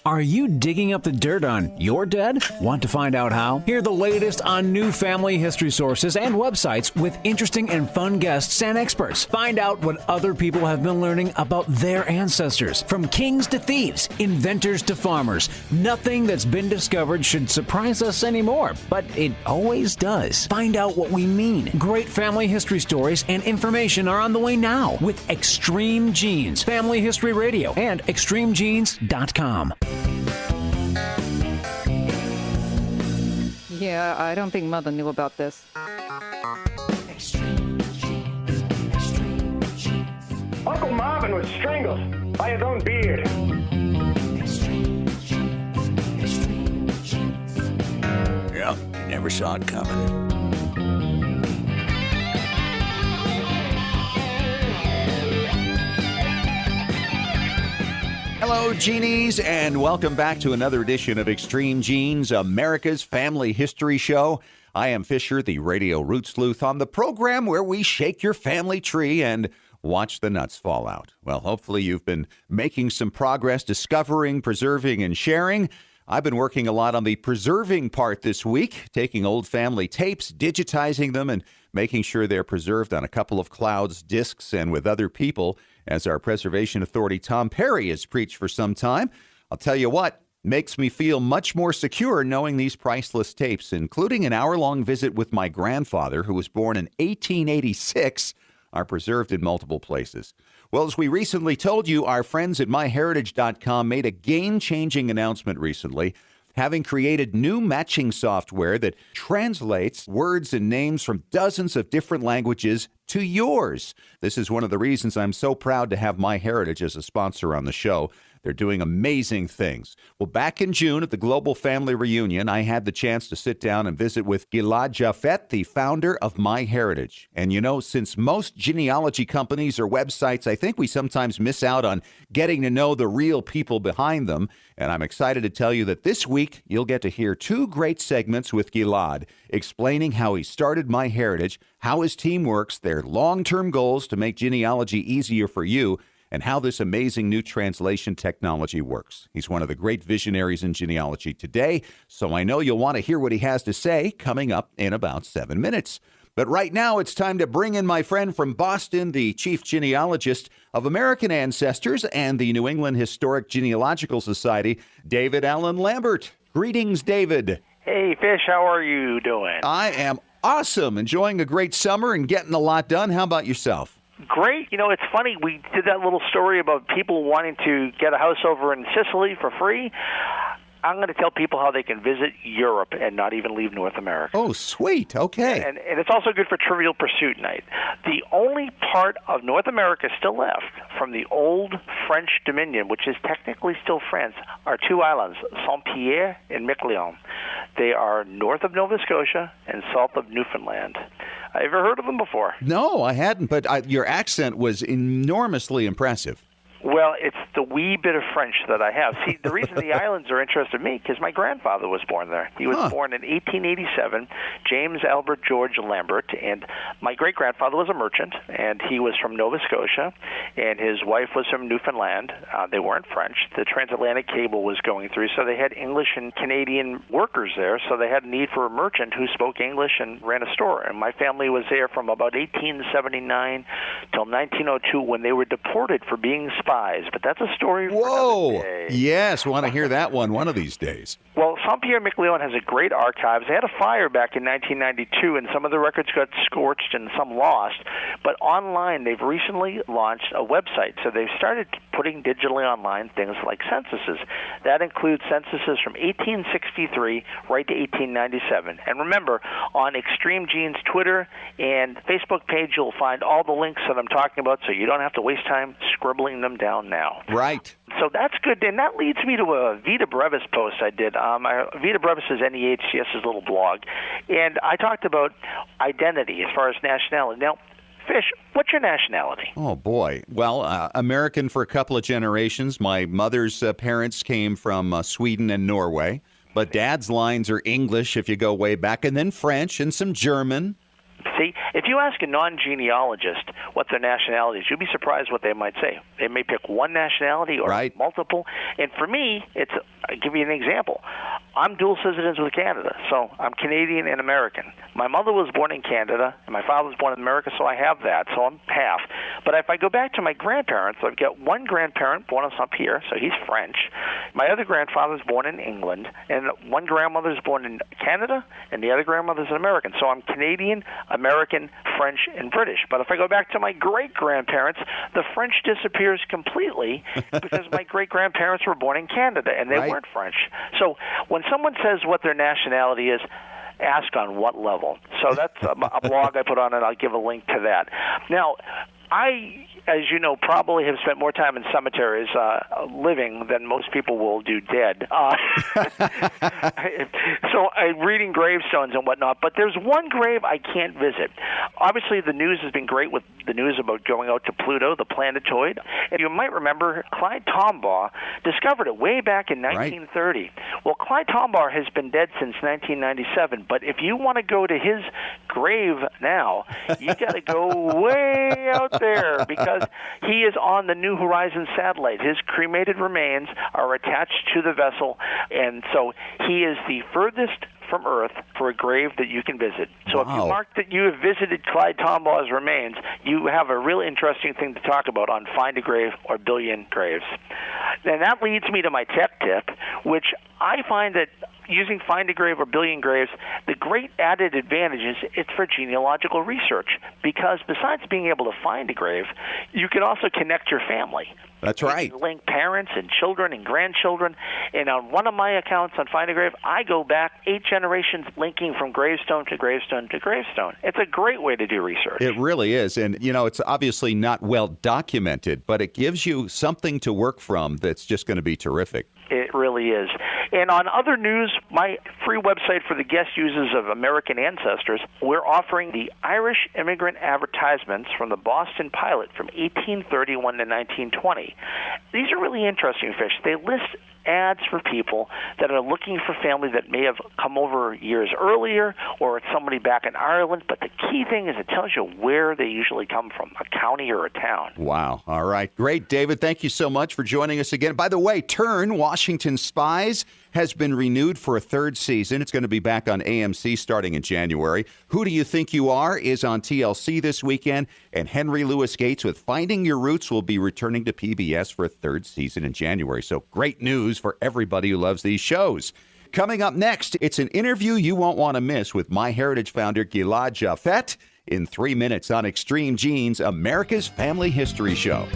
Are you digging up the dirt on your dead? Want to find out how? Hear the latest on new family history sources and websites with interesting and fun guests and experts. Find out what other people have been learning about their ancestors. From kings to thieves, inventors to farmers, nothing that's been discovered should surprise us anymore, but it always does. Find out what we mean. Great family history stories and information are on the way now with Extreme Genes, Family History Radio, and extremegenes.com. Yeah, I don't think Mother knew about this. Uncle Marvin was strangled by his own beard. Yep, you never saw it coming. Hello, Genies, and welcome back to another edition of Extreme Genes, America's family history show. I am Fisher, the radio root sleuth, on the program where we shake your family tree and watch the nuts fall out. Well, hopefully you've been making some progress discovering, preserving, and sharing. I've been working a lot on the preserving part this week, taking old family tapes, digitizing them, and making sure they're preserved on a couple of clouds, discs, and with other people, as our preservation authority Tom Perry has preached for some time. I'll tell you what, makes me feel much more secure knowing these priceless tapes, including an hour-long visit with my grandfather, who was born in 1886, are preserved in multiple places. Well, as we recently told you, our friends at MyHeritage.com made a game-changing announcement recently, having created new matching software that translates words and names from dozens of different languages to yours. This is one of the reasons I'm so proud to have MyHeritage as a sponsor on the show. They're doing amazing things. Well, back in June at the Global Family Reunion, I had the chance to sit down and visit with Gilad Japhet, the founder of MyHeritage. And you know, since most genealogy companies or websites, I think we sometimes miss out on getting to know the real people behind them. And I'm excited to tell you that this week, you'll get to hear two great segments with Gilad, explaining how he started MyHeritage, how his team works, their long-term goals to make genealogy easier for you, and how this amazing new translation technology works. He's one of the great visionaries in genealogy today, so I know you'll want to hear what he has to say coming up in about 7 minutes. But right now, it's time to bring in my friend from Boston, the Chief Genealogist of American Ancestors and the New England Historic Genealogical Society, David Allen Lambert. Greetings, David. Hey, Fish, how are you doing? I am awesome, enjoying a great summer and getting a lot done. How about yourself? Great. You know, it's funny. We did that little story about people wanting to get a house over in Sicily for free. I'm going to tell people how they can visit Europe and not even leave North America. Oh, sweet. Okay. And it's also good for Trivial Pursuit Night. The only part of North America still left from the old French Dominion, which is technically still France, are two islands, Saint-Pierre and Miquelon. They are north of Nova Scotia and south of Newfoundland. Have you ever heard of them before? No, I hadn't, but your accent was enormously impressive. Well, it's the wee bit of French that I have. See, the reason the islands are interested in me because my grandfather was born there. He was born in 1887, James Albert George Lambert, and my great-grandfather was a merchant, and he was from Nova Scotia, and his wife was from Newfoundland. They weren't French. The transatlantic cable was going through, so they had English and Canadian workers there, so they had a need for a merchant who spoke English and ran a store. And my family was there from about 1879 till 1902 when they were deported for being spies. But that's a story for another day. Yes, want to hear that one of these days. Well, Saint-Pierre-Miquelon has a great archives. They had a fire back in 1992, and some of the records got scorched and some lost. But online, they've recently launched a website. So they've started putting digitally online things like censuses. That includes censuses from 1863 right to 1897. And remember, on Extreme Genes Twitter and Facebook page, you'll find all the links that I'm talking about, so you don't have to waste time scribbling them down now. Right. So that's good. And that leads me to a Vita Brevis post I did. Vita Brevis is NEHCS's little blog. And I talked about identity as far as nationality. Now, Fish, what's your nationality? Oh, boy. Well, American for a couple of generations. My mother's parents came from Sweden and Norway. But Dad's lines are English if you go way back, and then French and some German. See, if you ask a non-genealogist what their nationality is, you'd be surprised what they might say. They may pick one nationality or multiple. And for me, I'll give you an example. I'm dual citizens with Canada, so I'm Canadian and American. My mother was born in Canada, and my father was born in America, so I have that, so I'm half. But if I go back to my grandparents, I've got one grandparent born us up here, so he's French. My other grandfather's born in England, and one grandmother's born in Canada, and the other grandmother's an American. So I'm Canadian, American, French, and British. But if I go back to my great-grandparents, the French disappears completely because my great-grandparents were born in Canada, and they weren't French. So when someone says what their nationality is, ask on what level. So that's a blog I put on, and I'll give a link to that. Now, I, as you know, probably have spent more time in cemeteries living than most people will do dead. So I'm reading gravestones and whatnot, but there's one grave I can't visit. Obviously, the news has been great with the news about going out to Pluto, the planetoid. And you might remember Clyde Tombaugh discovered it way back in 1930. Well, Clyde Tombaugh has been dead since 1997, but if you want to go to his grave now, you got to go way out there because he is on the New Horizons satellite. His cremated remains are attached to the vessel, and so he is the furthest from Earth for a grave that you can visit. So if you mark that you have visited Clyde Tombaugh's remains, you have a real interesting thing to talk about on Find a Grave or Billion Graves. And that leads me to my tech tip, which I find that using Find a Grave or Billion Graves, the great added advantage is it's for genealogical research, because besides being able to find a grave, you can also connect your family. That's right. You can link parents and children and grandchildren. And on one of my accounts on Find a Grave, I go back 8 generations linking from gravestone to gravestone to gravestone. It's a great way to do research. It really is. And, you know, it's obviously not well documented, but it gives you something to work from that's just going to be terrific. It really is. And on other news, my free website for the guest users of American ancestors, we're offering the Irish immigrant advertisements from the Boston pilot from 1831 to 1920. These are really interesting fish. They list ads for people that are looking for family that may have come over years earlier, or it's somebody back in Ireland. But the key thing is it tells you where they usually come from, a county or a town. Wow. All right. Great, David. Thank you so much for joining us again. By the way, Turn, Washington Spies, has been renewed for a 3rd season. It's going to be back on AMC starting in January. Who Do You Think You Are is on TLC this weekend, and Henry Louis Gates with Finding Your Roots will be returning to PBS for a 3rd season in January. So great news for everybody who loves these shows. Coming up next, it's an interview you won't want to miss with MyHeritage founder Gilad Japhet in 3 minutes on Extreme Genes, America's Family History Show.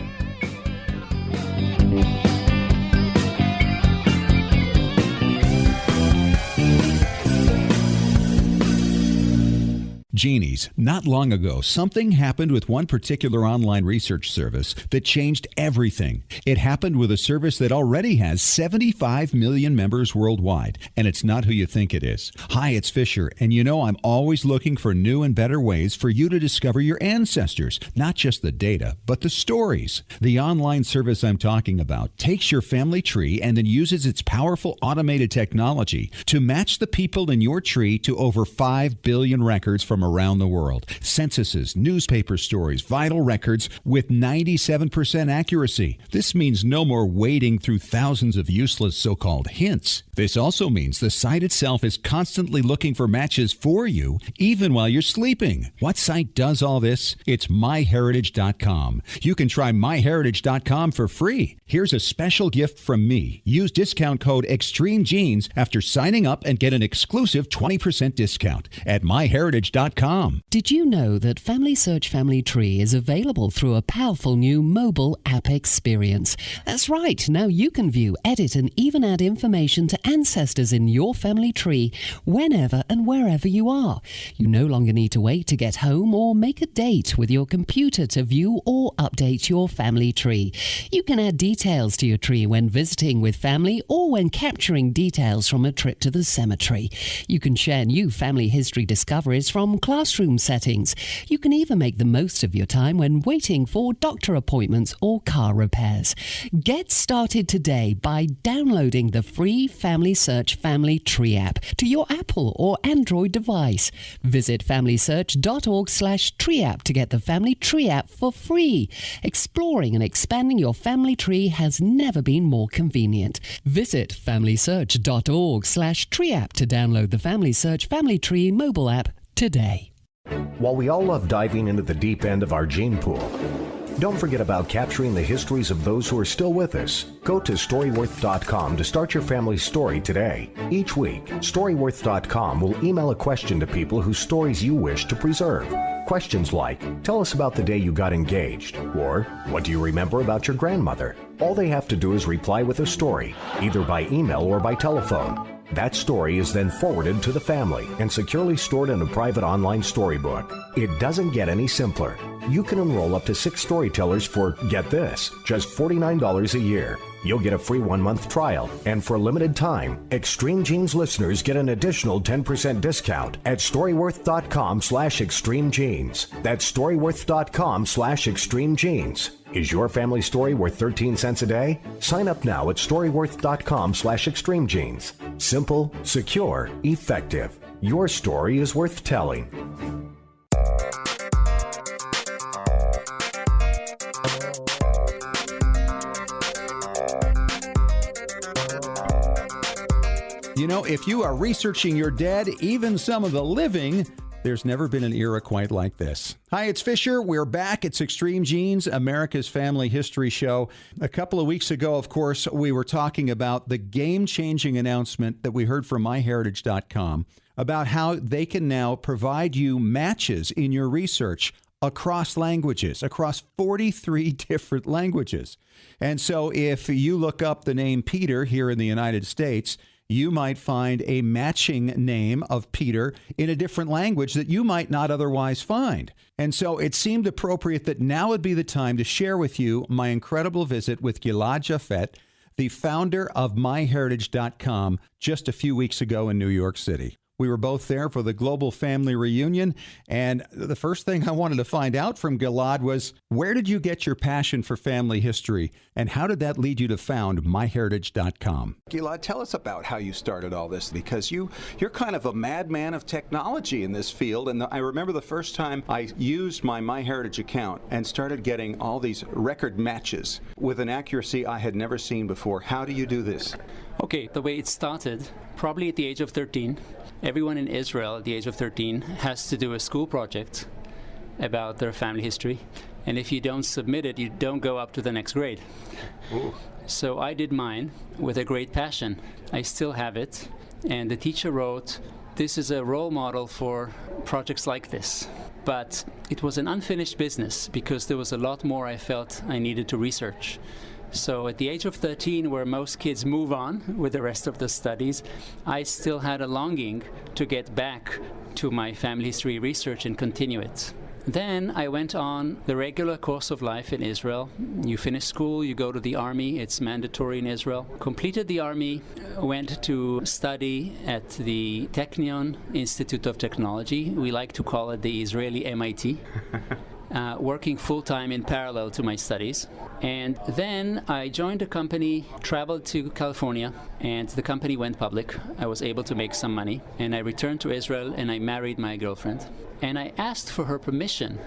Genies, not long ago, something happened with one particular online research service that changed everything. It happened with a service that already has 75 million members worldwide, and it's not who you think it is. Hi, it's Fisher, and you know I'm always looking for new and better ways for you to discover your ancestors, not just the data, but the stories. The online service I'm talking about takes your family tree and then uses its powerful automated technology to match the people in your tree to over 5 billion records from around the world. Censuses, newspaper stories, vital records with 97% accuracy. This means no more wading through thousands of useless so-called hints. This also means the site itself is constantly looking for matches for you, even while you're sleeping. What site does all this? It's MyHeritage.com. You can try MyHeritage.com for free. Here's a special gift from me. Use discount code EXTREMEGENES after signing up and get an exclusive 20% discount at MyHeritage.com. Did you know that Family Search Family Tree is available through a powerful new mobile app experience? That's right. Now you can view, edit, and even add information to ancestors in your family tree whenever and wherever you are. You no longer need to wait to get home or make a date with your computer to view or update your family tree. You can add details to your tree when visiting with family or when capturing details from a trip to the cemetery. You can share new family history discoveries from classroom settings. You can even make the most of your time when waiting for doctor appointments or car repairs. Get started today by downloading the free Family Search Family Tree app to your Apple or Android device. Visit familysearch.org/tree app to get the Family Tree app for free. Exploring and expanding your family tree has never been more convenient. Visit familysearch.org/tree app to download the Family Search Family Tree mobile app today. While we all love diving into the deep end of our gene pool, don't forget about capturing the histories of those who are still with us. Go to Storyworth.com to start your family's story today. Each week, Storyworth.com will email a question to people whose stories you wish to preserve. Questions like, tell us about the day you got engaged, or what do you remember about your grandmother? All they have to do is reply with a story, either by email or by telephone. That story is then forwarded to the family and securely stored in a private online storybook. It doesn't get any simpler. You can enroll up to 6 storytellers for, get this, just $49 a year. You'll get a free 1-month trial, and for a limited time, Extreme Genes listeners get an additional 10% discount at Storyworth.com/ExtremeGenes. That's Storyworth.com/ExtremeGenes. Is your family story worth 13 cents a day? Sign up now at Storyworth.com/ExtremeGenes. Simple, secure, effective. Your story is worth telling. You know, if you are researching your dead, even some of the living, there's never been an era quite like this. Hi, it's Fisher. We're back. It's Extreme Genes, America's Family History Show. A couple of weeks ago, of course, we were talking about the game-changing announcement that we heard from MyHeritage.com about how they can now provide you matches in your research across languages, across 43 different languages. And so if you look up the name Peter here in the United States, you might find a matching name of Peter in a different language that you might not otherwise find. And so it seemed appropriate that now would be the time to share with you my incredible visit with Gilad Japhet, the founder of MyHeritage.com, just a few weeks ago in New York City. We were both there for the Global Family Reunion, and the first thing I wanted to find out from Gilad was, where did you get your passion for family history, and how did that lead you to found MyHeritage.com? Gilad, tell us about how you started all this, because you're kind of a madman of technology in this field, and I remember the first time I used my MyHeritage account and started getting all these record matches with an accuracy I had never seen before. How do you do this? Okay, the way it started, probably at the age of 13, everyone in Israel at the age of 13 has to do a school project about their family history. And if you don't submit it, you don't go up to the next grade. Ooh. So I did mine with a great passion. I still have it. And the teacher wrote, this is a role model for projects like this. But it was an unfinished business because there was a lot more I felt I needed to research. So at the age of 13, where most kids move on with the rest of the studies, I still had a longing to get back to my family history research and continue it. Then I went on the regular course of life in Israel. You finish school, you go to the army, it's mandatory in Israel. Completed the army, went to study at the Technion Institute of Technology. We like to call it the Israeli MIT. Working full-time in parallel to my studies. And then I joined a company, traveled to California, and the company went public. I was able to make some money, and I returned to Israel, and I married my girlfriend. And I asked for her permission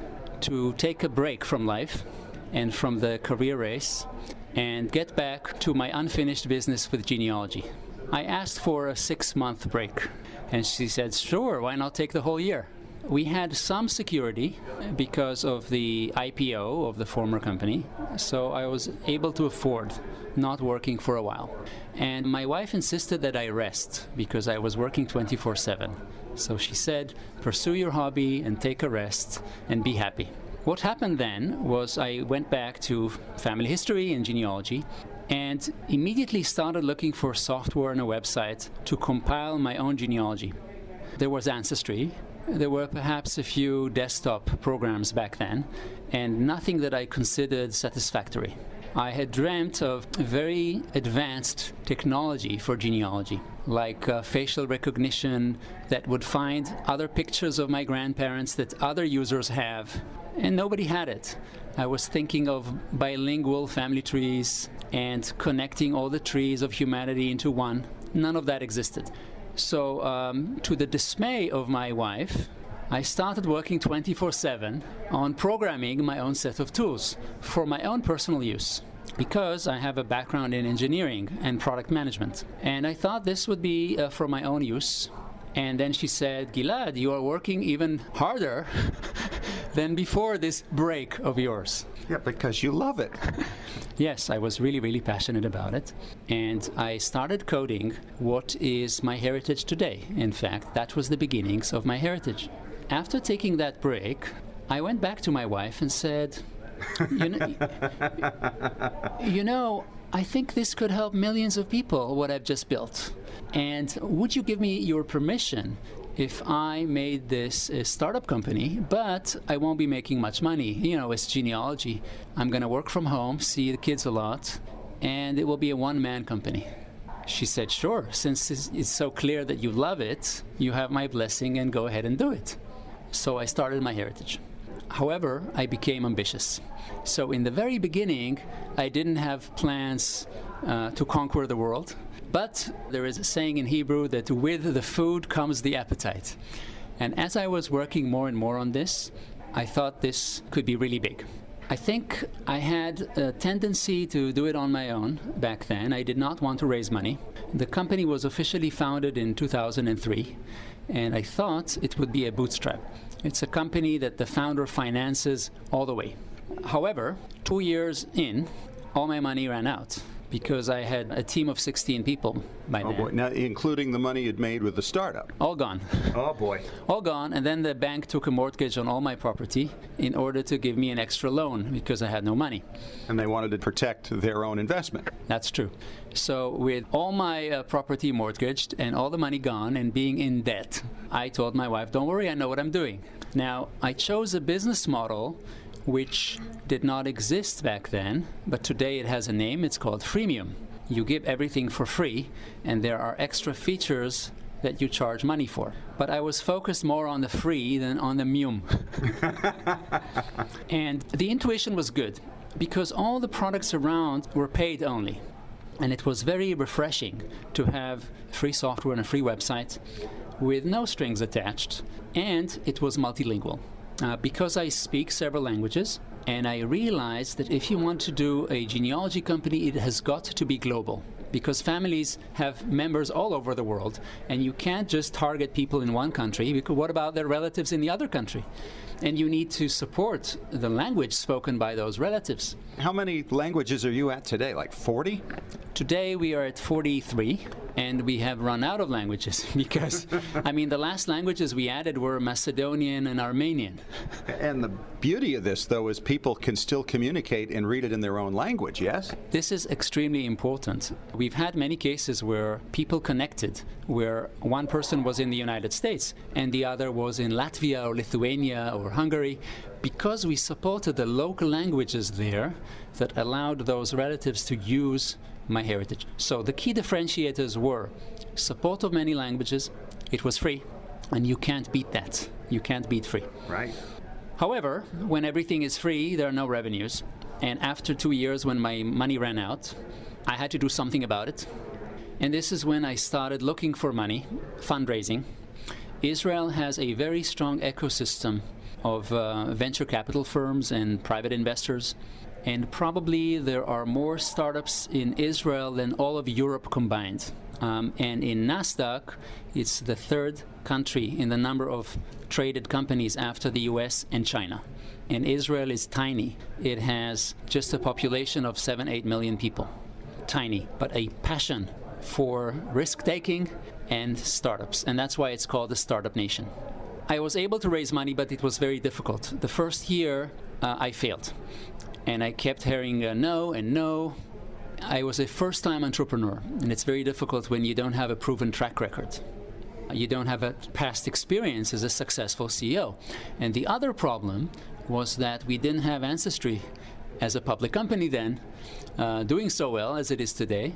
to take a break from life and from the career race and get back to my unfinished business with genealogy. I asked for a 6-month break, and she said, sure, why not take the whole year? We had some security because of the IPO of the former company, so I was able to afford not working for a while. And my wife insisted that I rest because I was working 24/7. So she said, pursue your hobby and take a rest and be happy. What happened then was I went back to family history and genealogy and immediately started looking for software and a website to compile my own genealogy. There was Ancestry. There were perhaps a few desktop programs back then, and nothing that I considered satisfactory. I had dreamt of very advanced technology for genealogy, like facial recognition that would find other pictures of my grandparents that other users have, and nobody had it. I was thinking of bilingual family trees and connecting all the trees of humanity into one. None of that existed. So, to the dismay of my wife, I started working 24/7 on programming my own set of tools for my own personal use, because I have a background in engineering and product management. And I thought this would be for my own use. And then she said, Gilad, you are working even harder than before this break of yours. Yeah, because you love it. Yes, I was really, really passionate about it. And I started coding what is MyHeritage today. In fact, that was the beginnings of MyHeritage. After taking that break, I went back to my wife and said, you know, I think this could help millions of people, what I've just built. And would you give me your permission if I made this a startup company, but I won't be making much money? You know, it's genealogy. I'm going to work from home, see the kids a lot, and it will be a one-man company. She said, sure, since it's so clear that you love it, you have my blessing and go ahead and do it. So I started MyHeritage. However, I became ambitious. So in the very beginning, I didn't have plans to conquer the world. But there is a saying in Hebrew that with the food comes the appetite. And as I was working more and more on this, I thought this could be really big. I think I had a tendency to do it on my own back then. I did not want to raise money. The company was officially founded in 2003, and I thought it would be a bootstrap. It's a company that the founder finances all the way. However, 2 years in, all my money ran out, because I had a team of 16 people by then. Oh boy, now including the money you'd made with the startup. All gone. Oh boy. All gone, and then the bank took a mortgage on all my property in order to give me an extra loan because I had no money. And they wanted to protect their own investment. That's true. So with all my property mortgaged and all the money gone and being in debt, I told my wife, don't worry, I know what I'm doing. Now, I chose a business model which did not exist back then, but today it has a name. It's called freemium. You give everything for free, and there are extra features that you charge money for. But I was focused more on the free than on the mium. And the intuition was good, because all the products around were paid only. And it was very refreshing to have free software and a free website with no strings attached, and it was multilingual. Because I speak several languages, and I realized that if you want to do a genealogy company, it has got to be global, because families have members all over the world, and you can't just target people in one country, because what about their relatives in the other country? And you need to support the language spoken by those relatives. How many languages are you at today, like 40? Today we are at 43, and we have run out of languages because, I mean, the last languages we added were Macedonian and Armenian. And the beauty of this, though, is people can still communicate and read it in their own language, yes? This is extremely important. We've had many cases where people connected, where one person was in the United States and the other was in Latvia or Lithuania or Hungary, because we supported the local languages there that allowed those relatives to use MyHeritage. So the key differentiators were support of many languages, it was free, and you can't beat that. You can't beat free. Right. However, when everything is free, there are no revenues. And after 2 years, when my money ran out, I had to do something about it. And this is when I started looking for money, fundraising. Israel has a very strong ecosystem of venture capital firms and private investors. And probably there are more startups in Israel than all of Europe combined. And in NASDAQ, it's the third country in the number of traded companies after the US and China. And Israel is tiny. It has just a population of 7-8 million people. Tiny, but a passion for risk-taking and startups. And that's why it's called the Startup Nation. I was able to raise money, but it was very difficult. The first year, I failed. And I kept hearing no and no. I was a first-time entrepreneur, and it's very difficult when you don't have a proven track record. You don't have a past experience as a successful CEO. And the other problem was that we didn't have ancestry as a public company then, doing so well as it is today.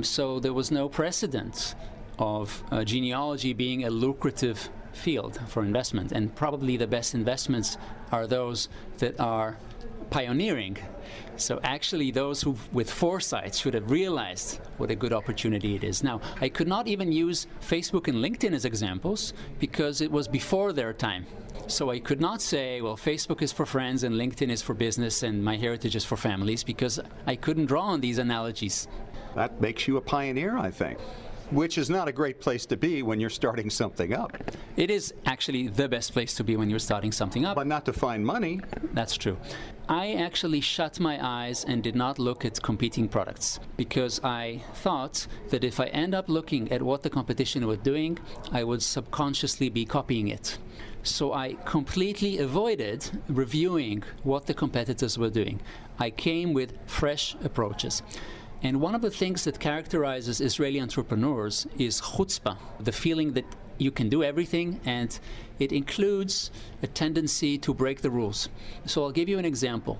So there was no precedent of genealogy being a lucrative field for investment, and probably the best investments are those that are pioneering. So actually those who with foresight should have realized what a good opportunity it is. Now, I could not even use Facebook and LinkedIn as examples because it was before their time. So I could not say, well, Facebook is for friends and LinkedIn is for business and MyHeritage is for families, because I couldn't draw on these analogies. That makes you a pioneer, I think. Which is not a great place to be when you're starting something up. It is actually the best place to be when you're starting something up. But not to find money. That's true. I actually shut my eyes and did not look at competing products because I thought that if I end up looking at what the competition was doing, I would subconsciously be copying it. So I completely avoided reviewing what the competitors were doing. I came with fresh approaches. And one of the things that characterizes Israeli entrepreneurs is chutzpah, the feeling that you can do everything, and it includes a tendency to break the rules. So I'll give you an example.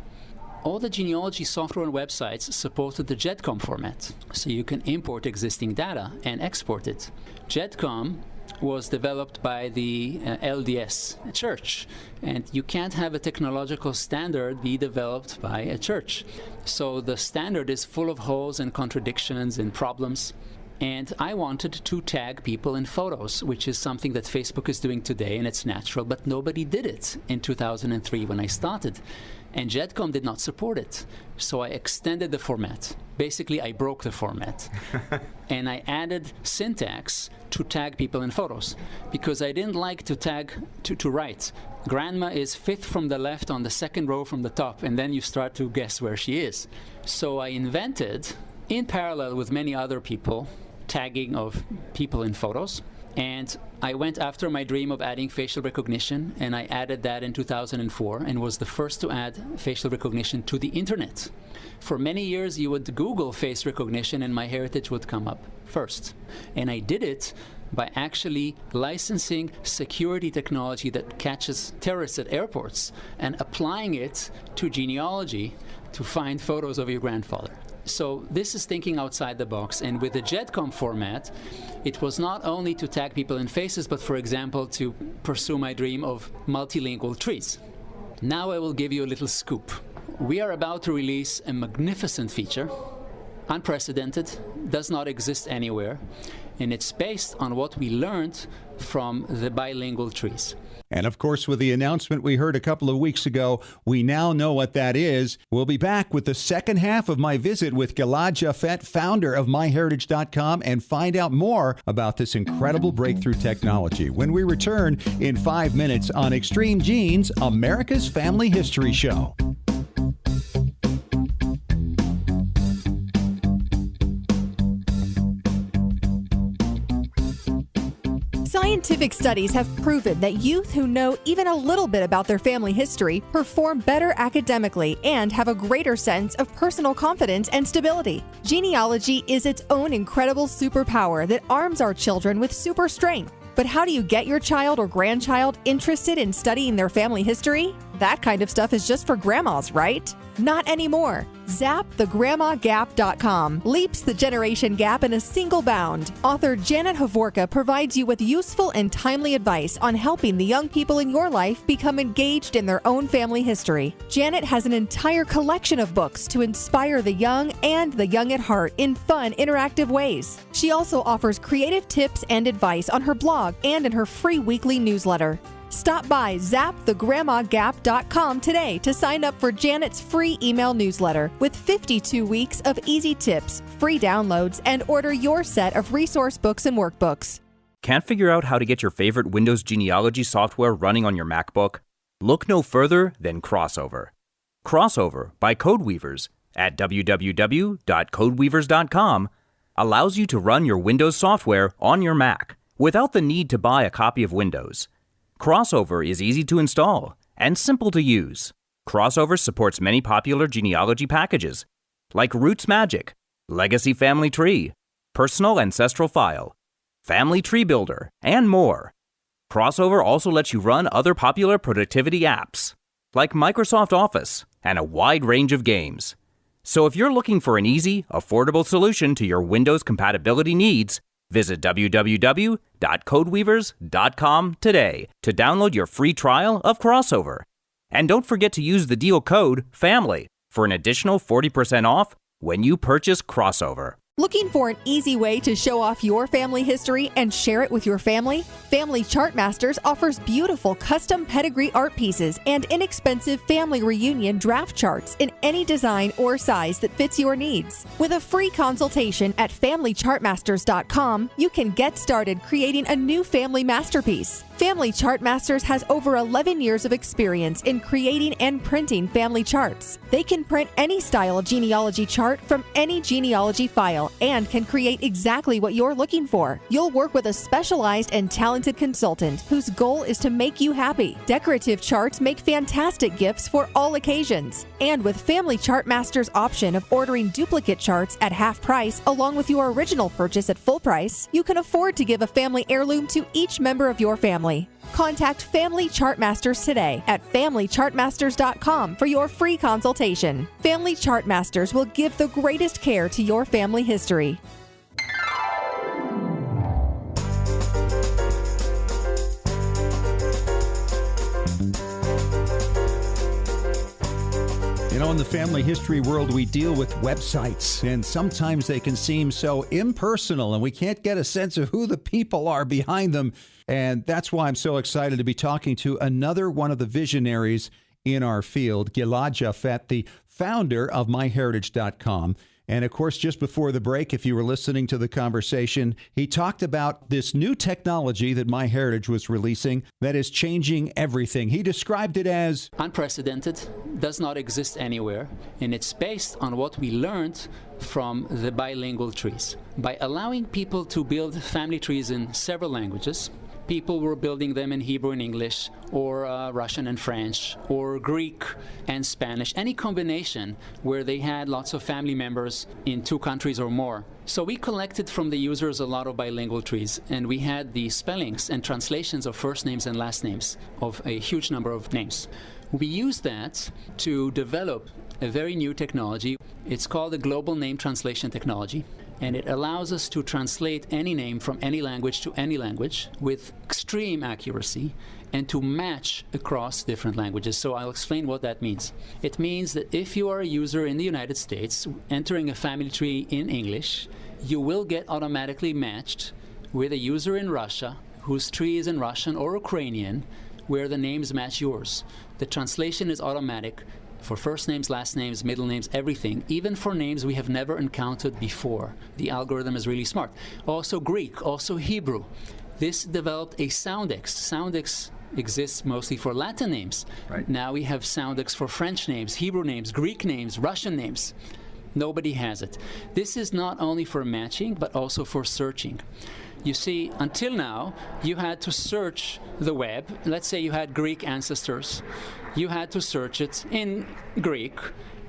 All the genealogy software and websites supported the GEDCOM format, so you can import existing data and export it. GEDCOM was developed by the LDS church, and you can't have a technological standard be developed by a church. So the standard is full of holes and contradictions and problems. And I wanted to tag people in photos, which is something that Facebook is doing today, and it's natural, but nobody did it in 2003 when I started. And GEDCOM did not support it. So I extended the format. Basically, I broke the format. And I added syntax to tag people in photos, because I didn't like to tag, to write. Grandma is fifth from the left on the second row from the top, and then you start to guess where she is. So I invented, in parallel with many other people, tagging of people in photos. And I went after my dream of adding facial recognition, and I added that in 2004 and was the first to add facial recognition to the internet. For many years, you would Google face recognition and MyHeritage would come up first. And I did it by actually licensing security technology that catches terrorists at airports and applying it to genealogy to find photos of your grandfather. So this is thinking outside the box. And with the GEDCOM format, it was not only to tag people in faces, but for example, to pursue my dream of multilingual trees. Now I will give you a little scoop. We are about to release a magnificent feature, unprecedented, does not exist anywhere, and it's based on what we learned from the bilingual trees. And of course, with the announcement we heard a couple of weeks ago, we now know what that is. We'll be back with the second half of my visit with Gilad Japhet, founder of MyHeritage.com, and find out more about this incredible breakthrough technology when we return in 5 minutes on Extreme Genes, America's Family History Show. Scientific studies have proven that youth who know even a little bit about their family history perform better academically and have a greater sense of personal confidence and stability. Genealogy is its own incredible superpower that arms our children with super strength. But how do you get your child or grandchild interested in studying their family history? That kind of stuff is just for grandmas, right? Not anymore. ZapTheGrandmaGap.com leaps the generation gap in a single bound. Author Janet Hovorka provides you with useful and timely advice on helping the young people in your life become engaged in their own family history. Janet has an entire collection of books to inspire the young and the young at heart in fun, interactive ways. She also offers creative tips and advice on her blog and in her free weekly newsletter. Stop by ZapTheGrandmaGap.com today to sign up for Janet's free email newsletter with 52 weeks of easy tips, free downloads, and order your set of resource books and workbooks. Can't figure out how to get your favorite Windows genealogy software running on your MacBook? Look no further than Crossover. Crossover by Codeweavers at www.codeweavers.com allows you to run your Windows software on your Mac without the need to buy a copy of Windows. Crossover is easy to install and simple to use. Crossover supports many popular genealogy packages like Roots Magic, Legacy Family Tree, Personal Ancestral File, Family Tree Builder, and more. Crossover also lets you run other popular productivity apps like Microsoft Office, and a wide range of games. So if you're looking for an easy, affordable solution to your Windows compatibility needs, visit www.codeweavers.com today to download your free trial of Crossover. And don't forget to use the deal code FAMILY for an additional 40% off when you purchase Crossover. Looking for an easy way to show off your family history and share it with your family? Family Chartmasters offers beautiful custom pedigree art pieces and inexpensive family reunion draft charts in any design or size that fits your needs. With a free consultation at FamilyChartmasters.com, you can get started creating a new family masterpiece. Family Chartmasters has over 11 years of experience in creating and printing family charts. They can print any style of genealogy chart from any genealogy file and can create exactly what you're looking for. You'll work with a specialized and talented consultant whose goal is to make you happy. Decorative charts make fantastic gifts for all occasions. And with Family Chartmasters' option of ordering duplicate charts at half price along with your original purchase at full price, you can afford to give a family heirloom to each member of your family. Contact Family Chartmasters today at FamilyChartmasters.com for your free consultation. Family Chartmasters will give the greatest care to your family history. You know, in the family history world, we deal with websites, and sometimes they can seem so impersonal, and we can't get a sense of who the people are behind them. And that's why I'm so excited to be talking to another one of the visionaries in our field, Gilad Japhet, the founder of MyHeritage.com. And of course, just before the break, if you were listening to the conversation, he talked about this new technology that MyHeritage was releasing that is changing everything. He described it as unprecedented, does not exist anywhere, and it's based on what we learned from the bilingual trees. By allowing people to build family trees in several languages, people were building them in Hebrew and English, or Russian and French, or Greek and Spanish, any combination where they had lots of family members in 2 countries or more. So we collected from the users a lot of bilingual trees, and we had the spellings and translations of first names and last names of a huge number of names. We used that to develop a very new technology. It's called the Global Name Translation Technology. And it allows us to translate any name from any language to any language with extreme accuracy and to match across different languages. So I'll explain what that means. It means that if you are a user in the United States entering a family tree in English, you will get automatically matched with a user in Russia whose tree is in Russian or Ukrainian, where the names match yours. The translation is automatic for first names, last names, middle names, everything, even for names we have never encountered before. The algorithm is really smart. Also Greek, also Hebrew. This developed a Soundex. Soundex exists mostly for Latin names. Right. Now we have Soundex for French names, Hebrew names, Greek names, Russian names. Nobody has it. This is not only for matching, but also for searching. You see, until now, you had to search the web. Let's say you had Greek ancestors. You had to search it in Greek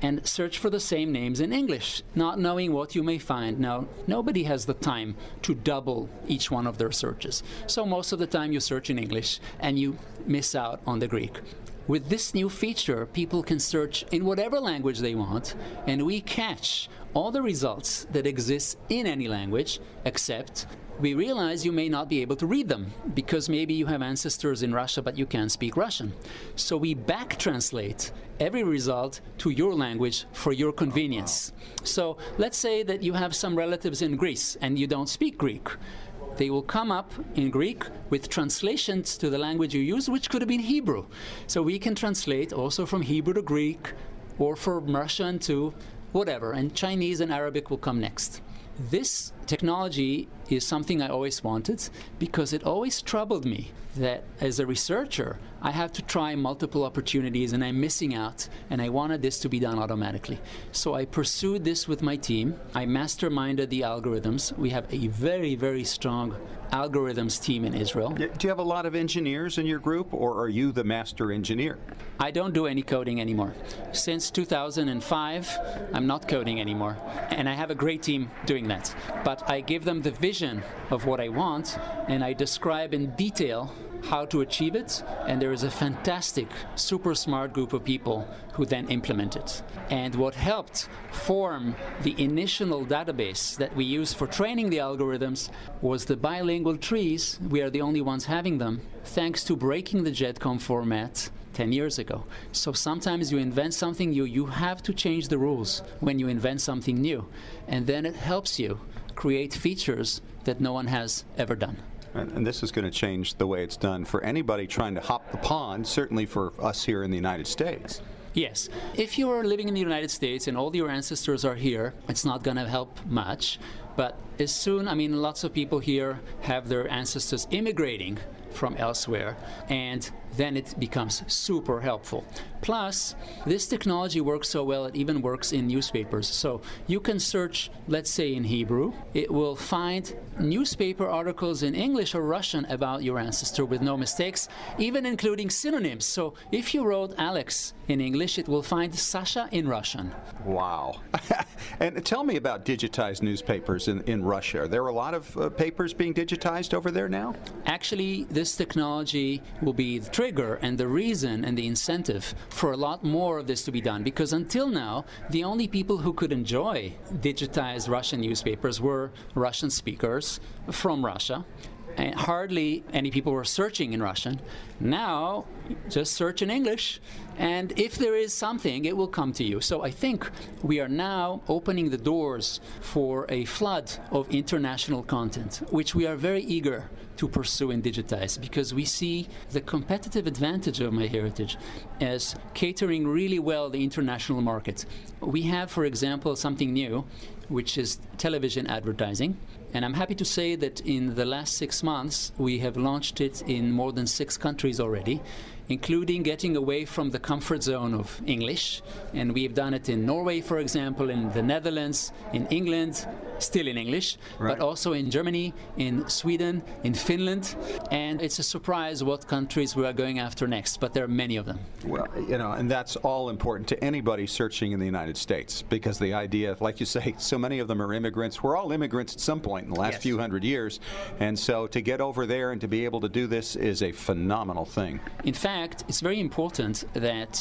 and search for the same names in English, not knowing what you may find. Now, nobody has the time to double each one of their searches. So most of the time you search in English and you miss out on the Greek. With this new feature, people can search in whatever language they want, and we catch all the results that exist in any language, except we realize you may not be able to read them because maybe you have ancestors in Russia but you can't speak Russian. So we back translate every result to your language for your convenience. So let's say that you have some relatives in Greece and you don't speak Greek. They will come up in Greek with translations to the language you use, which could have been Hebrew. So we can translate also from Hebrew to Greek or from Russian to whatever, and Chinese and Arabic will come next. This technology is something I always wanted because it always troubled me that as a researcher, I have to try multiple opportunities and I'm missing out, and I wanted this to be done automatically. So I pursued this with my team. I masterminded the algorithms. We have a very, very strong algorithms team in Israel. Do you have a lot of engineers in your group, or are you the master engineer? I don't do any coding anymore. Since 2005, I'm not coding anymore, and I have a great team doing that. But but I give them the vision of what I want, and I describe in detail how to achieve it, and there is a fantastic, super smart group of people who then implement it. And what helped form the initial database that we use for training the algorithms was the bilingual trees. We are the only ones having them, thanks to breaking the GEDCOM format 10 years ago. So sometimes you invent something new, you have to change the rules when you invent something new, and then it helps you create features that no one has ever done. And this is going to change the way it's done for anybody trying to hop the pond, certainly for us here in the United States. Yes. If you are living in the United States and all your ancestors are here, it's not going to help much. But as soon, lots of people here have their ancestors immigrating from elsewhere, and then it becomes super helpful. Plus, this technology works so well, it even works in newspapers. So you can search, let's say in Hebrew, it will find newspaper articles in English or Russian about your ancestor with no mistakes, even including synonyms. So if you wrote Alex in English, it will find Sasha in Russian. Wow. And tell me about digitized newspapers in Russia. Are there a lot of papers being digitized over there now? Actually, this technology will be the trigger and the reason and the incentive for a lot more of this to be done, because until now, the only people who could enjoy digitized Russian newspapers were Russian speakers from Russia. And hardly any people were searching in Russian. Now, just search in English, and if there is something, it will come to you. So I think we are now opening the doors for a flood of international content, which we are very eager to pursue and digitize, because we see the competitive advantage of MyHeritage as catering really well the international market. We have, for example, something new, which is television advertising. And I'm happy to say that in the last 6 months, we have launched it in more than 6 countries already, including getting away from the comfort zone of English. And we've done it in Norway, for example, in the Netherlands, in England, still in English, but also in Germany, in Sweden, in Finland. And it's a surprise what countries we are going after next, but there are many of them. Well, and that's all important to anybody searching in the United States, because the idea, like you say, so many of them are immigrants. We're all immigrants at some point in the last few hundred years. And so to get over there and to be able to do this is a phenomenal thing. In fact, it's very important that,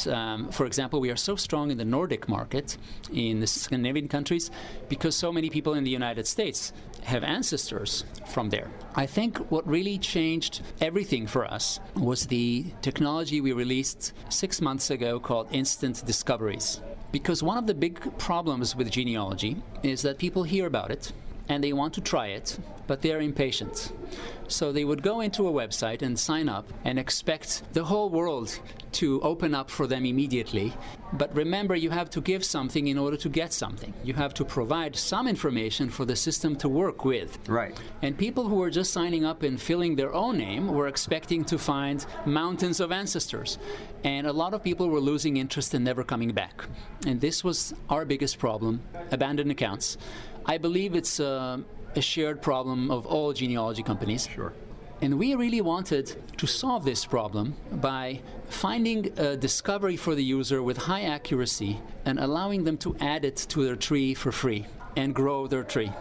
for example, we are so strong in the Nordic market, in the Scandinavian countries, because so many people in the United States have ancestors from there. I think what really changed everything for us was the technology we released 6 months ago called Instant Discoveries. Because one of the big problems with genealogy is that people hear about it and they want to try it, but they're impatient. So they would go into a website and sign up and expect the whole world to open up for them immediately. But remember, you have to give something in order to get something. You have to provide some information for the system to work with. Right. And people who were just signing up and filling their own name were expecting to find mountains of ancestors. And a lot of people were losing interest and never coming back. And this was our biggest problem, abandoned accounts. I believe it's a shared problem of all genealogy companies. Sure. And we really wanted to solve this problem by finding a discovery for the user with high accuracy and allowing them to add it to their tree for free and grow their tree.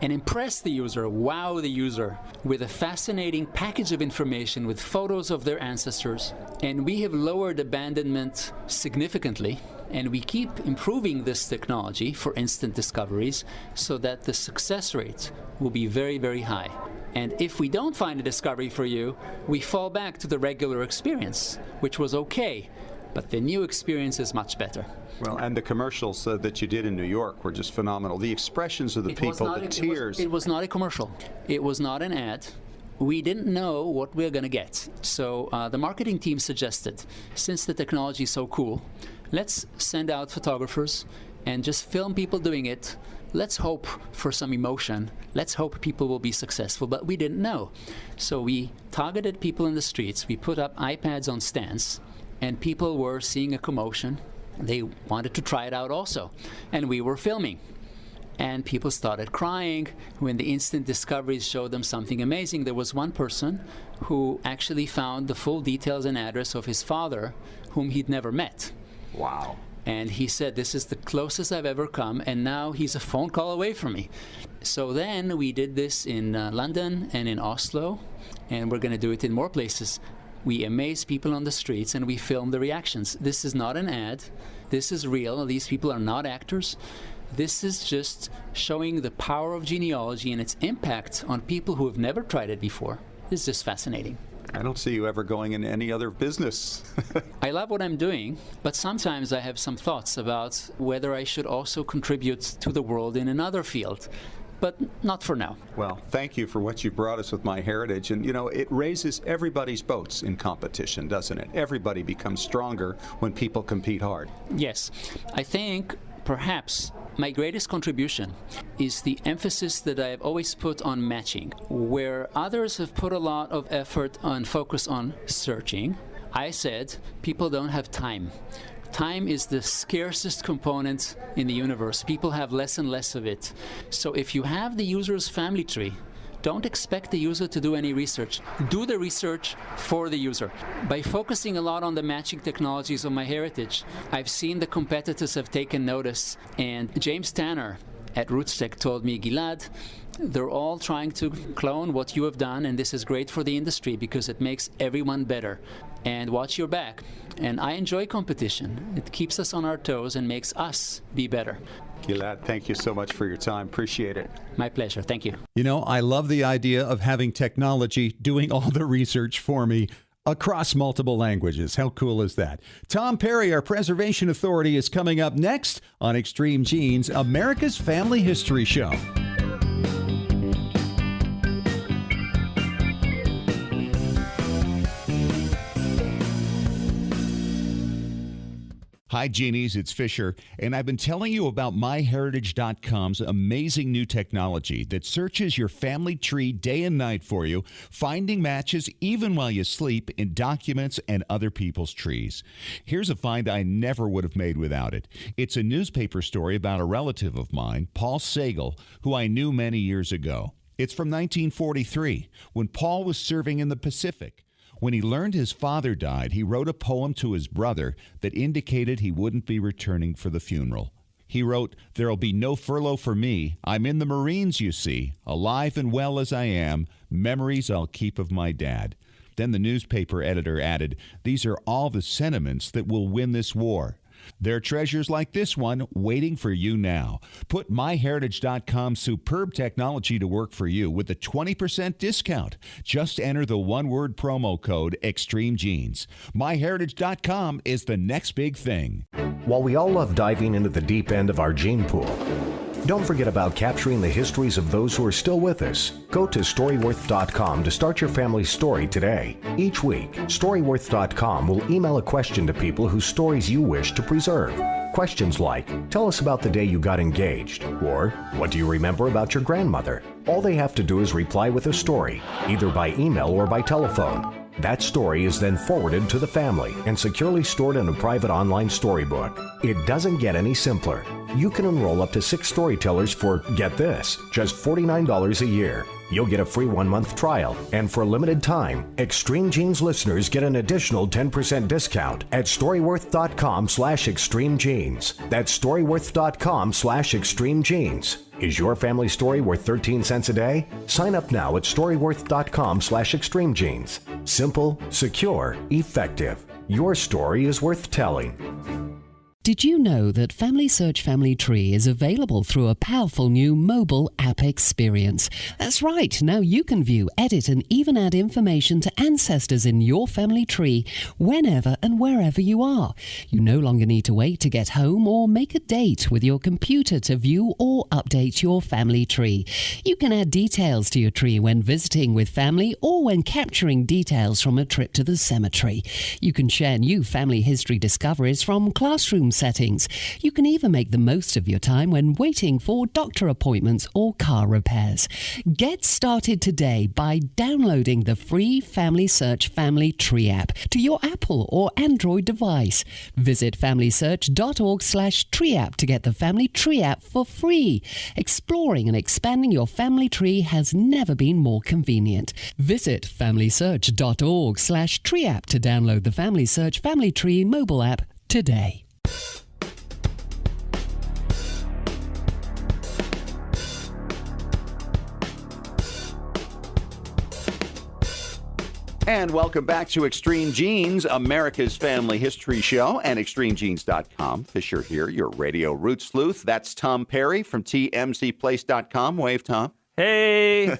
And impress the user, wow the user, with a fascinating package of information with photos of their ancestors. And we have lowered abandonment significantly, and we keep improving this technology for instant discoveries so that the success rate will be very, very high. And if we don't find a discovery for you, we fall back to the regular experience, which was okay, but the new experience is much better. Well, and the commercials that you did in New York were just phenomenal. The expressions of the people, the tears. It was not a commercial. It was not an ad. We didn't know what we were going to get. So the marketing team suggested, since the technology is so cool, let's send out photographers and just film people doing it. Let's hope for some emotion. Let's hope people will be successful. But we didn't know. So we targeted people in the streets. We put up iPads on stands, and people were seeing a commotion. They wanted to try it out also. And we were filming. And people started crying when the instant discoveries showed them something amazing. There was one person who actually found the full details and address of his father, whom he'd never met. Wow. And he said, this is the closest I've ever come, and now he's a phone call away from me. So then we did this in London and in Oslo, and we're going to do it in more places. We amaze people on the streets, and we film the reactions. This is not an ad. This is real. These people are not actors. This is just showing the power of genealogy and its impact on people who have never tried it before. It's just fascinating. I don't see you ever going in any other business. I love what I'm doing, but sometimes I have some thoughts about whether I should also contribute to the world in another field. But not for now. Well, thank you for what you brought us with MyHeritage. And, you know, it raises everybody's boats in competition, doesn't it? Everybody becomes stronger when people compete hard. Yes. I think perhaps my greatest contribution is the emphasis that I have always put on matching. Where others have put a lot of effort and focus on searching, I said people don't have time. Time is the scarcest component in the universe. People have less and less of it. So if you have the user's family tree, don't expect the user to do any research. Do the research for the user. By focusing a lot on the matching technologies of MyHeritage, I've seen the competitors have taken notice. And James Tanner at RootsTech told me, Gilad, they're all trying to clone what you have done, and this is great for the industry because it makes everyone better. And watch your back. And I enjoy competition. It keeps us on our toes and makes us be better. Gilad, thank you so much for your time. Appreciate it. My pleasure. Thank you. You know, I love the idea of having technology doing all the research for me across multiple languages. How cool is that? Tom Perry, our preservation authority, is coming up next on Extreme Genes, America's Family History Show. Hi, Genies, it's Fisher, and I've been telling you about MyHeritage.com's amazing new technology that searches your family tree day and night for you, finding matches even while you sleep in documents and other people's trees. Here's a find I never would have made without it. It's a newspaper story about a relative of mine, Paul Sagal, who I knew many years ago. It's from 1943, when Paul was serving in the Pacific. When he learned his father died, he wrote a poem to his brother that indicated he wouldn't be returning for the funeral. He wrote, "There'll be no furlough for me. I'm in the Marines, you see. Alive and well as I am, memories I'll keep of my dad." Then the newspaper editor added, "These are all the sentiments that will win this war. There are treasures like this one waiting for you now. Put MyHeritage.com's superb technology to work for you with a 20% discount. Just enter the one-word promo code EXTREMEGENES. MyHeritage.com is the next big thing. While we all love diving into the deep end of our gene pool, don't forget about capturing the histories of those who are still with us. Go to StoryWorth.com to start your family's story today. Each week, StoryWorth.com will email a question to people whose stories you wish to preserve. Questions like, tell us about the day you got engaged, or what do you remember about your grandmother? All they have to do is reply with a story, either by email or by telephone. That story is then forwarded to the family and securely stored in a private online storybook. It doesn't get any simpler. You can enroll up to 6 storytellers for, get this, just $49 a year. You'll get a free 1-month trial, and for a limited time, Extreme Genes listeners get an additional 10% discount at StoryWorth.com/ExtremeGenes. That's StoryWorth.com/ExtremeGenes. Is your family story worth 13 cents a day? Sign up now at StoryWorth.com/ExtremeGenes. Simple, secure, effective. Your story is worth telling. Did you know that Family Search Family Tree is available through a powerful new mobile app experience? That's right. Now you can view, edit, and even add information to ancestors in your family tree whenever and wherever you are. You no longer need to wait to get home or make a date with your computer to view or update your family tree. You can add details to your tree when visiting with family or when capturing details from a trip to the cemetery. You can share new family history discoveries from classroom settings. You can even make the most of your time when waiting for doctor appointments or car repairs. Get started today by downloading the free Family Search Family Tree app to your Apple or Android device. Visit familysearch.org/tree app to get the Family Tree app for free. Exploring and expanding your family tree has never been more convenient. Visit familysearch.org/tree app to download the Family Search Family Tree mobile app today. And welcome back to Extreme Genes, America's family history show, and extremegenes.com. Fisher here, your radio root sleuth. That's Tom Perry from tmcplace.com. Wave, Tom. Hey.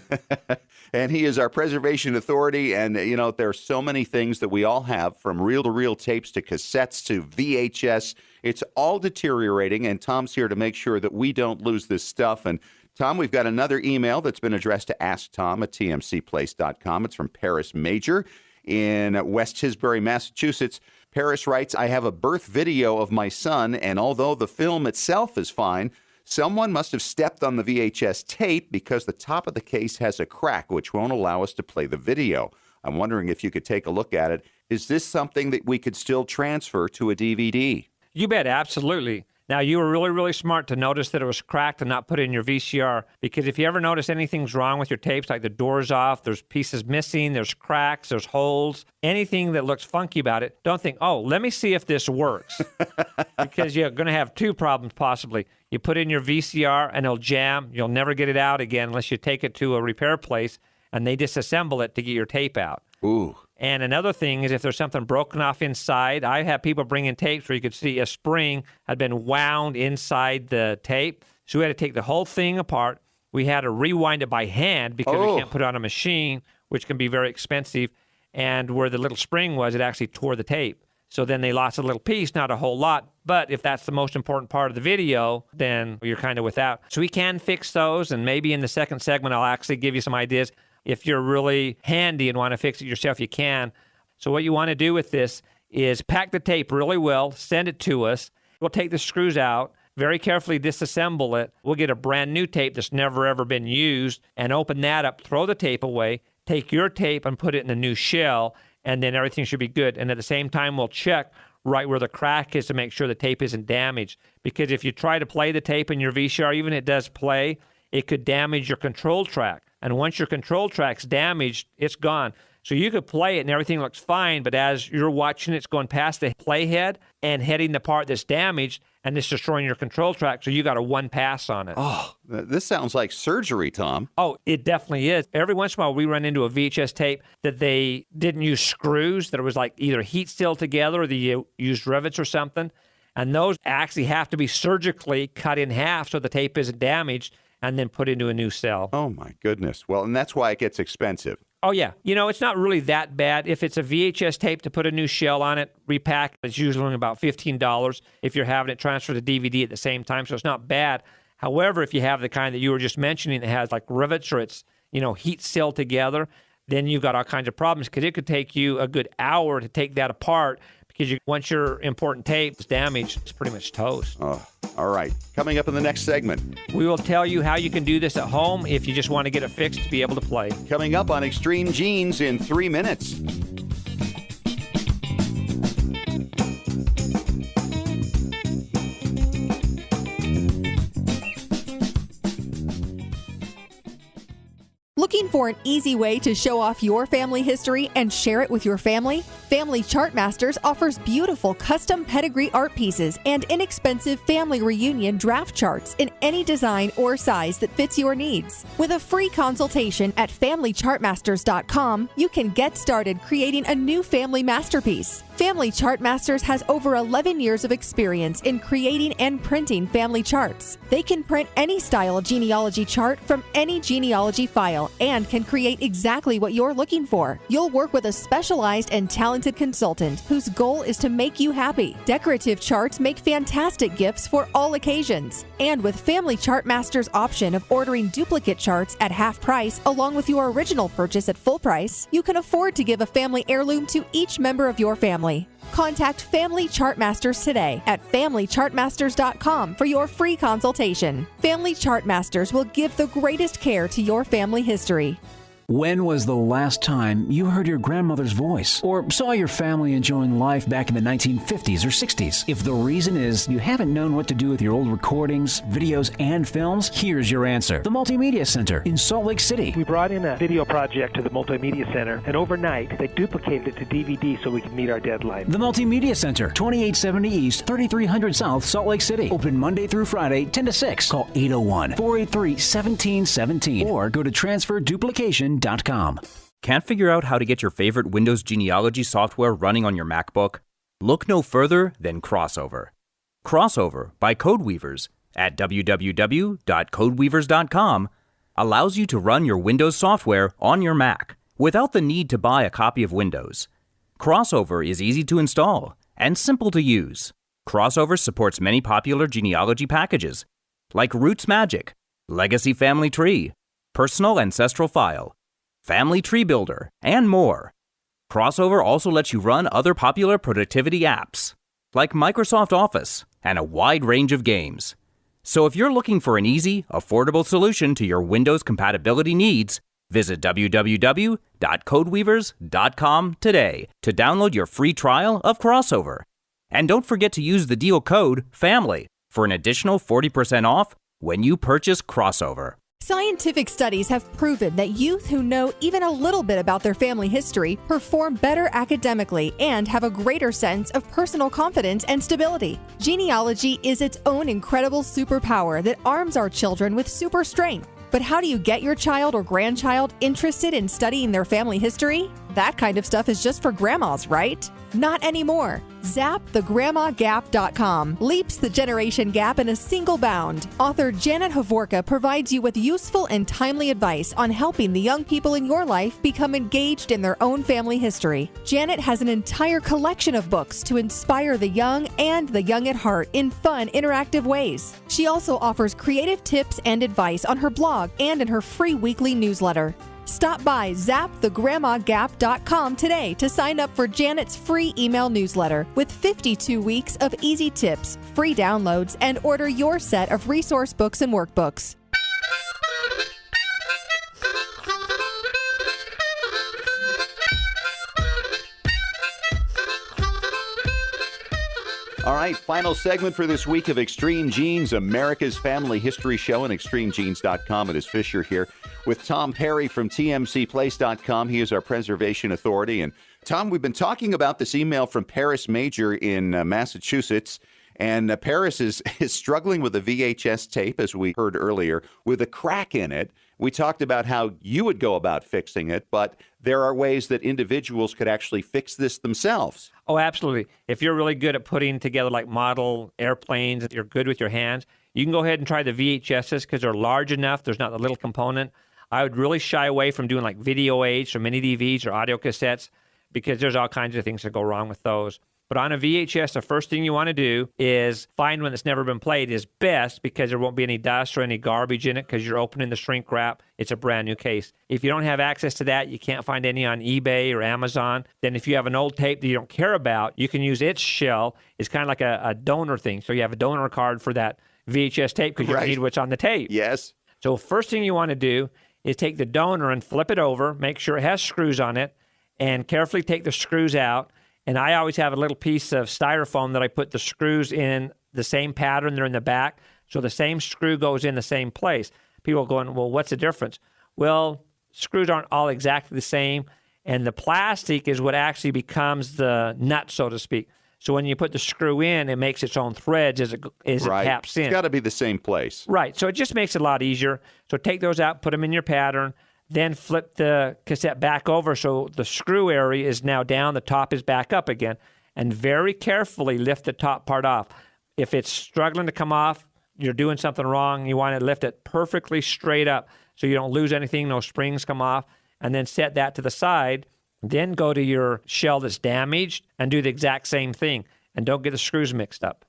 And he is our preservation authority. And, you know, there are so many things that we all have, from reel-to-reel tapes to cassettes to VHS. It's all deteriorating, and Tom's here to make sure that we don't lose this stuff. And Tom, we've got another email that's been addressed to asktom@tmcplace.com. It's from Paris Major in West Tisbury, Massachusetts. Paris writes, I have a birth video of my son, and although the film itself is fine, someone must have stepped on the VHS tape because the top of the case has a crack, which won't allow us to play the video. I'm wondering if you could take a look at it. Is this something that we could still transfer to a DVD? You bet, absolutely. Now, you were really, really smart to notice that it was cracked and not put it in your VCR, because if you ever notice anything's wrong with your tapes, like the door's off, there's pieces missing, there's cracks, there's holes, anything that looks funky about it, don't think, oh, let me see if this works, because you're going to have two problems possibly. You put it in your VCR and it'll jam. You'll never get it out again unless you take it to a repair place and they disassemble it to get your tape out. Ooh. And another thing is if there's something broken off inside, I have people bring in tapes where you could see a spring had been wound inside the tape. So we had to take the whole thing apart. We had to rewind it by hand because we can't put it on a machine, which can be very expensive. And where the little spring was, it actually tore the tape. So then they lost a little piece, not a whole lot. But if that's the most important part of the video, then you're kind of without. So we can fix those. And maybe in the second segment, I'll actually give you some ideas. If you're really handy and want to fix it yourself, you can. So what you want to do with this is pack the tape really well, send it to us. We'll take the screws out, very carefully disassemble it. We'll get a brand new tape that's never, ever been used and open that up, throw the tape away, take your tape and put it in a new shell, and then everything should be good. And at the same time, we'll check right where the crack is to make sure the tape isn't damaged. Because if you try to play the tape in your VCR, even if it does play, it could damage your control track. And once your control track's damaged, it's gone. So you could play it and everything looks fine, but as you're watching, it's going past the playhead and hitting the part that's damaged, and it's destroying your control track. So you got a one pass on it. Oh, this sounds like surgery, Tom. Oh, it definitely is. Every once in a while, we run into a VHS tape that they didn't use screws, that it was like either heat sealed together or they used rivets or something. And those actually have to be surgically cut in half so the tape isn't damaged, and then put into a new cell. Oh, my goodness. Well, and that's why it gets expensive. Oh, yeah. You know, it's not really that bad. If it's a VHS tape to put a new shell on it, repack, it's usually only about $15 if you're having it transfer to DVD at the same time, so it's not bad. However, if you have the kind that you were just mentioning that has like rivets or it's, you know, heat sealed together, then you've got all kinds of problems because it could take you a good hour to take that apart because once your important tape is damaged, it's pretty much toast. Oh, all right. Coming up in the next segment, we will tell you how you can do this at home if you just want to get it fixed to be able to play. Coming up on Extreme Genes in 3 minutes. Looking for an easy way to show off your family history and share it with your family? Family Chart Masters offers beautiful custom pedigree art pieces and inexpensive family reunion draft charts in any design or size that fits your needs. With a free consultation at FamilyChartMasters.com, you can get started creating a new family masterpiece. Family Chart Masters has over 11 years of experience in creating and printing family charts. They can print any style genealogy chart from any genealogy file and can create exactly what you're looking for. You'll work with a specialized and talented consultant whose goal is to make you happy. Decorative charts make fantastic gifts for all occasions. And with Family Chart Masters' option of ordering duplicate charts at half price along with your original purchase at full price, you can afford to give a family heirloom to each member of your family. Contact Family Chart Masters today at FamilyChartMasters.com for your free consultation. Family Chart Masters will give the greatest care to your family history. When was the last time you heard your grandmother's voice or saw your family enjoying life back in the 1950s or 60s? If the reason is you haven't known what to do with your old recordings, videos, and films, here's your answer. The Multimedia Center in Salt Lake City. We brought in a video project to the Multimedia Center, and overnight they duplicated it to DVD so we could meet our deadline. The Multimedia Center, 2870 East, 3300 South, Salt Lake City. Open Monday through Friday, 10 to 6. Call 801-483-1717 or go to transferduplication.com. Can't figure out how to get your favorite Windows genealogy software running on your MacBook? Look no further than Crossover. Crossover by Codeweavers at www.codeweavers.com allows you to run your Windows software on your Mac without the need to buy a copy of Windows. Crossover is easy to install and simple to use. Crossover supports many popular genealogy packages like Roots Magic, Legacy Family Tree, Personal Ancestral File, Family Tree Builder, and more. Crossover also lets you run other popular productivity apps like Microsoft Office and a wide range of games. So if you're looking for an easy, affordable solution to your Windows compatibility needs, visit www.codeweavers.com today to download your free trial of Crossover. And don't forget to use the deal code FAMILY for an additional 40% off when you purchase Crossover. Scientific studies have proven that youth who know even a little bit about their family history perform better academically and have a greater sense of personal confidence and stability. Genealogy is its own incredible superpower that arms our children with super strength. But how do you get your child or grandchild interested in studying their family history? That kind of stuff is just for grandmas, right? Not anymore. ZapTheGrandmaGap.com leaps the generation gap in a single bound. Author Janet Havorka provides you with useful and timely advice on helping the young people in your life become engaged in their own family history. Janet has an entire collection of books to inspire the young and the young at heart in fun, interactive ways. She also offers creative tips and advice on her blog and in her free weekly newsletter. Stop by ZapTheGrandmaGap.com today to sign up for Janet's free email newsletter with 52 weeks of easy tips, free downloads, and order your set of resource books and workbooks. All right, final segment for this week of Extreme Genes, America's Family History Show, and ExtremeGenes.com. It is Fisher here with Tom Perry from TMCPlace.com. He is our preservation authority. And Tom, we've been talking about this email from Paris Major in Massachusetts. And Paris is struggling with a VHS tape, as we heard earlier, with a crack in it. We talked about how you would go about fixing it, but there are ways that individuals could actually fix this themselves. Oh, absolutely. If you're really good at putting together like model airplanes, if you're good with your hands, you can go ahead and try the VHSs because they're large enough. There's not a little component. I would really shy away from doing like video aids or mini DVs or audio cassettes because there's all kinds of things that go wrong with those. But on a VHS, the first thing you want to do is find one that's never been played is best because there won't be any dust or any garbage in it because you're opening the shrink wrap. It's a brand new case. If you don't have access to that, you can't find any on eBay or Amazon, then if you have an old tape that you don't care about, you can use its shell. It's kind of like a donor thing. So you have a donor card for that VHS tape because you don't need what's on the tape. Yes. So first thing you want to do is take the donor and flip it over, make sure it has screws on it, and carefully take the screws out. And I always have a little piece of styrofoam that I put the screws in the same pattern. They're in the back. So the same screw goes in the same place. People are going, well, what's the difference? Well, screws aren't all exactly the same. And the plastic is what actually becomes the nut, so to speak. So when you put the screw in, it makes its own threads as it taps in. It's got to be the same place. Right. So it just makes it a lot easier. So take those out, put them in your pattern. Then flip the cassette back over so the screw area is now down, the top is back up again, and very carefully lift the top part off. If it's struggling to come off, you're doing something wrong. You want to lift it perfectly straight up so you don't lose anything, no springs come off, and then set that to the side. Then go to your shell that's damaged and do the exact same thing, and don't get the screws mixed up.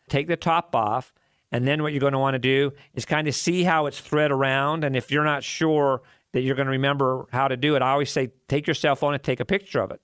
Take the top off, and then what you're going to want to do is kind of see how it's thread around, and if you're not sure that you're going to remember how to do it, I always say, take your cell phone and take a picture of it.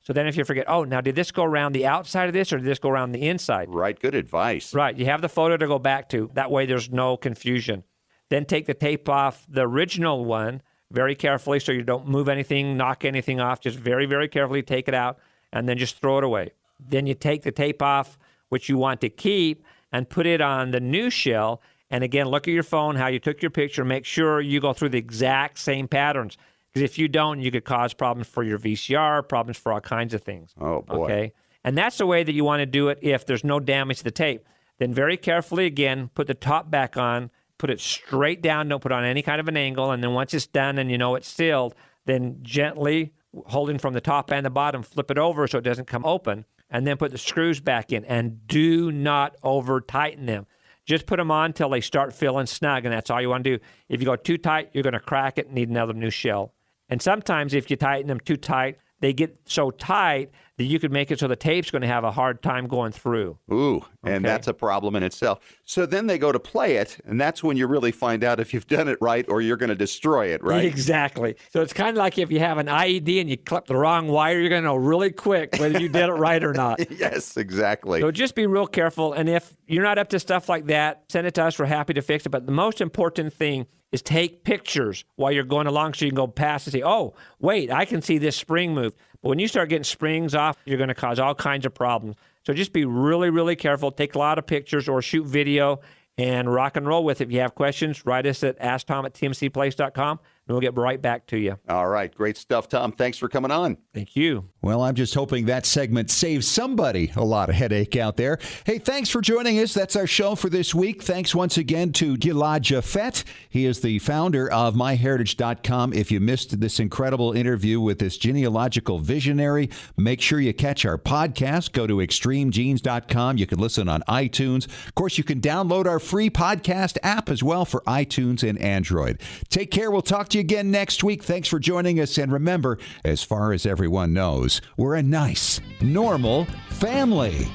So then if you forget, oh, now did this go around the outside of this or did this go around the inside? Right, good advice. Right, you have the photo to go back to. That way there's no confusion. Then take the tape off the original one very carefully so you don't move anything, knock anything off. Just very, very carefully take it out and then just throw it away. Then you take the tape off, which you want to keep, and put it on the new shell. And again, look at your phone, how you took your picture. Make sure you go through the exact same patterns. Because if you don't, you could cause problems for your VCR, problems for all kinds of things. Oh, boy. Okay? And that's the way that you want to do it if there's no damage to the tape. Then very carefully, again, put the top back on, put it straight down, don't put it on any kind of an angle. And then once it's done and you know it's sealed, then gently, holding from the top and the bottom, flip it over so it doesn't come open, and then put the screws back in. And do not over-tighten them. Just put them on until they start feeling snug, and that's all you want to do. If you go too tight, you're going to crack it and need another new shell. And sometimes if you tighten them too tight, they get so tight that you could make it so the tape's going to have a hard time going through. Ooh, and that's a problem in itself. So then they go to play it, and that's when you really find out if you've done it right or you're going to destroy it, right? Exactly. So it's kind of like if you have an IED and you clip the wrong wire, you're going to know really quick whether you did it right or not. Yes, exactly. So just be real careful. And if you're not up to stuff like that, send it to us. We're happy to fix it. But the most important thing is take pictures while you're going along so you can go past and say, oh, wait, I can see this spring move. But when you start getting springs off, you're going to cause all kinds of problems. So just be really, really careful. Take a lot of pictures or shoot video and rock and roll with it. If you have questions, write us at asktom@tmcplace.com, and we'll get right back to you. All right. Great stuff, Tom. Thanks for coming on. Thank you. Well, I'm just hoping that segment saves somebody a lot of headache out there. Hey, thanks for joining us. That's our show for this week. Thanks once again to Gilad Japhet. He is the founder of MyHeritage.com. If you missed this incredible interview with this genealogical visionary, make sure you catch our podcast. Go to extremegenes.com. You can listen on iTunes. Of course, you can download our free podcast app as well for iTunes and Android. Take care. We'll talk to you again next week. Thanks for joining us. And remember, as far as everyone knows, we're a nice, normal family.